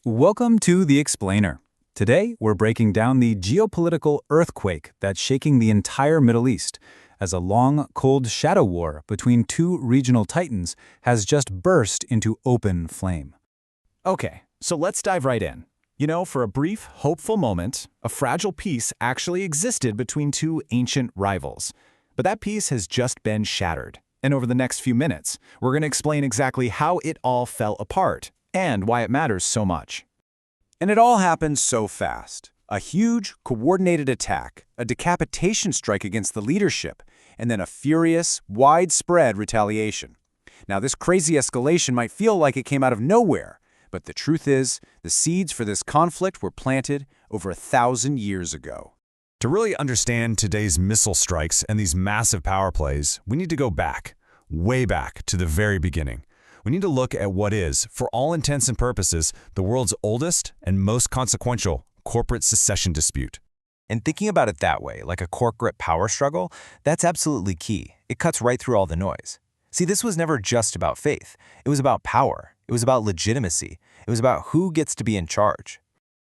Welcome to The Explainer. Today, we're breaking down the geopolitical earthquake that's shaking the entire Middle East, as a long, cold shadow war between two regional titans has just burst into open flame. Okay, so let's dive right in. For a brief, hopeful moment, a fragile peace actually existed between two ancient rivals. But that peace has just been shattered. And over the next few minutes, we're going to explain exactly how it all fell apart and why it matters so much. And it all happened so fast. A huge, coordinated attack, a decapitation strike against the leadership, and then a furious, widespread retaliation. Now, this crazy escalation might feel like it came out of nowhere, but the truth is, the seeds for this conflict were planted over 1,000 years ago. To really understand today's missile strikes and these massive power plays, we need to go back, way back to the very beginning. We need to look at what is, for all intents and purposes, the world's oldest and most consequential corporate secession dispute. And thinking about it that way, like a corporate power struggle, that's absolutely key. It cuts right through all the noise. See, this was never just about faith. It was about power. It was about legitimacy. It was about who gets to be in charge.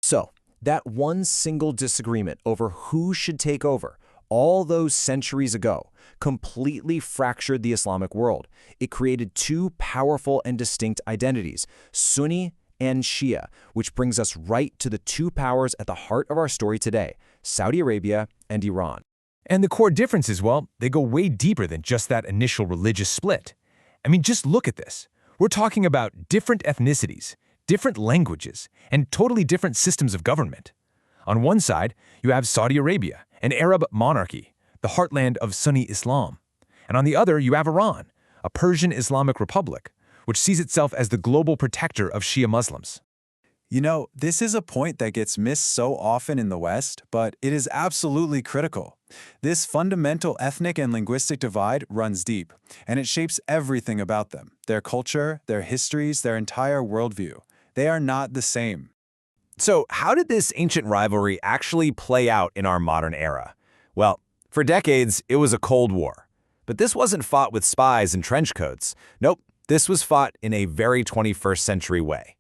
So, that one single disagreement over who should take over, all those centuries ago, completely fractured the Islamic world. It created two powerful and distinct identities, Sunni and Shia, which brings us right to the two powers at the heart of our story today, Saudi Arabia and Iran. And the core differences, well, they go way deeper than just that initial religious split. I mean, just look at this. We're talking about different ethnicities, different languages, and totally different systems of government. On one side, you have Saudi Arabia, an Arab monarchy, the heartland of Sunni Islam. And on the other, you have Iran, a Persian Islamic republic, which sees itself as the global protector of Shia Muslims. This is a point that gets missed so often in the West, but it is absolutely critical. This fundamental ethnic and linguistic divide runs deep, and it shapes everything about them, their culture, their histories, their entire worldview. They are not the same. So, how did this ancient rivalry actually play out in our modern era? Well, for decades, it was a Cold War. But this wasn't fought with spies and trench coats. Nope, this was fought in a very 21st century way.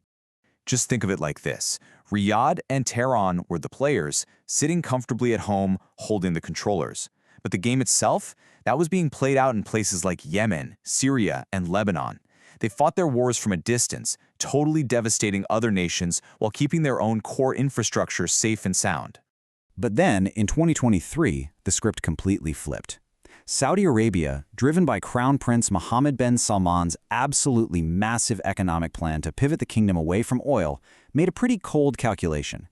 Just think of it like this. Riyadh and Tehran were the players, sitting comfortably at home, holding the controllers. But the game itself, that was being played out in places like Yemen, Syria, and Lebanon. They fought their wars from a distance, totally devastating other nations while keeping their own core infrastructure safe and sound. But then, in 2023, the script completely flipped. Saudi Arabia, driven by Crown Prince Mohammed bin Salman's absolutely massive economic plan to pivot the kingdom away from oil, made a pretty cold calculation.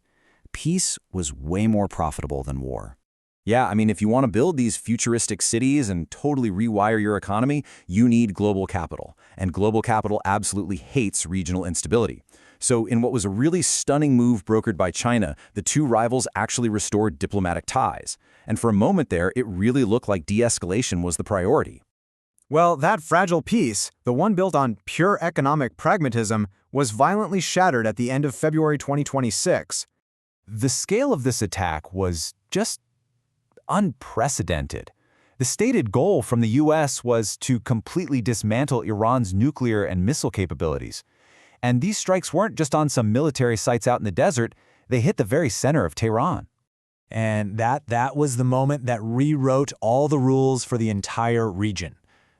Peace was way more profitable than war. Yeah, if you want to build these futuristic cities and totally rewire your economy, you need global capital. And global capital absolutely hates regional instability. So in what was a really stunning move brokered by China, the two rivals actually restored diplomatic ties. And for a moment there, it really looked like de-escalation was the priority. Well, that fragile peace, the one built on pure economic pragmatism, was violently shattered at the end of February 2026. The scale of this attack was just unprecedented. The stated goal from the U.S. was to completely dismantle Iran's nuclear and missile capabilities. And these strikes weren't just on some military sites out in the desert, they hit the very center of Tehran. And that was the moment that rewrote all the rules for the entire region.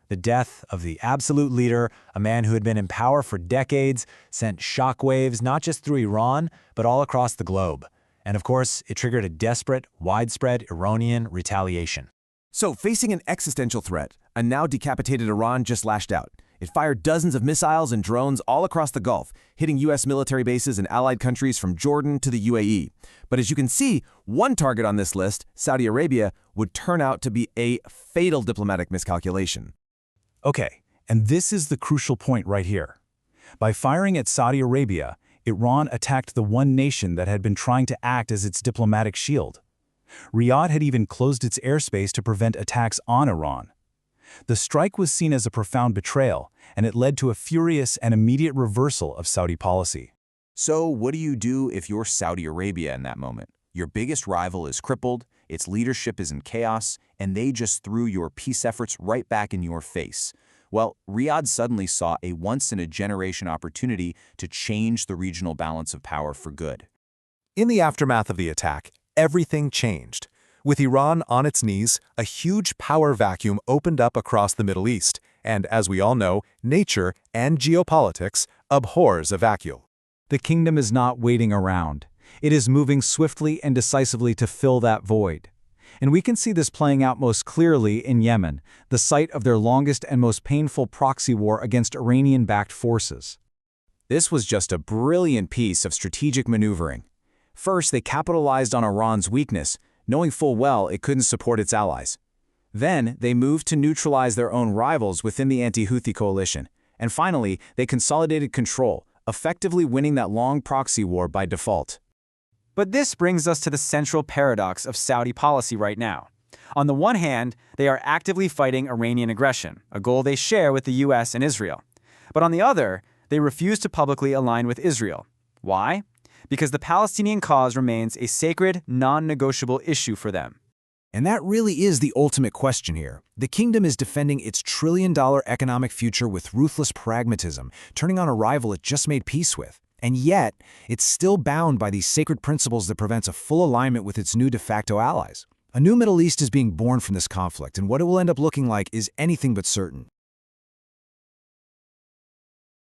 The death of the absolute leader, a man who had been in power for decades, sent shockwaves not just through Iran, but all across the globe. And of course, it triggered a desperate, widespread Iranian retaliation. So, facing an existential threat, a now decapitated Iran just lashed out. It fired dozens of missiles and drones all across the Gulf, hitting U.S. military bases and allied countries from Jordan to the UAE. But as you can see, one target on this list, Saudi Arabia, would turn out to be a fatal diplomatic miscalculation. Okay, and this is the crucial point right here. By firing at Saudi Arabia, Iran attacked the one nation that had been trying to act as its diplomatic shield. Riyadh had even closed its airspace to prevent attacks on Iran. The strike was seen as a profound betrayal, and it led to a furious and immediate reversal of Saudi policy. So what do you do if you're Saudi Arabia in that moment? Your biggest rival is crippled, its leadership is in chaos, and they just threw your peace efforts right back in your face. Well, Riyadh suddenly saw a once-in-a-generation opportunity to change the regional balance of power for good. In the aftermath of the attack, everything changed. With Iran on its knees, a huge power vacuum opened up across the Middle East, and as we all know, nature and geopolitics abhors a vacuum. The kingdom is not waiting around. It is moving swiftly and decisively to fill that void. And we can see this playing out most clearly in Yemen, the site of their longest and most painful proxy war against Iranian-backed forces. This was just a brilliant piece of strategic maneuvering. First, they capitalized on Iran's weakness, knowing full well it couldn't support its allies. Then, they moved to neutralize their own rivals within the anti-Houthi coalition. And finally, they consolidated control, effectively winning that long proxy war by default. But this brings us to the central paradox of Saudi policy right now. On the one hand, they are actively fighting Iranian aggression, a goal they share with the US and Israel. But on the other, they refuse to publicly align with Israel. Why? Because the Palestinian cause remains a sacred, non-negotiable issue for them. And that really is the ultimate question here. The kingdom is defending its trillion-dollar economic future with ruthless pragmatism, turning on a rival it just made peace with. And yet, it's still bound by these sacred principles that prevents a full alignment with its new de facto allies. A new Middle East is being born from this conflict, and what it will end up looking like is anything but certain.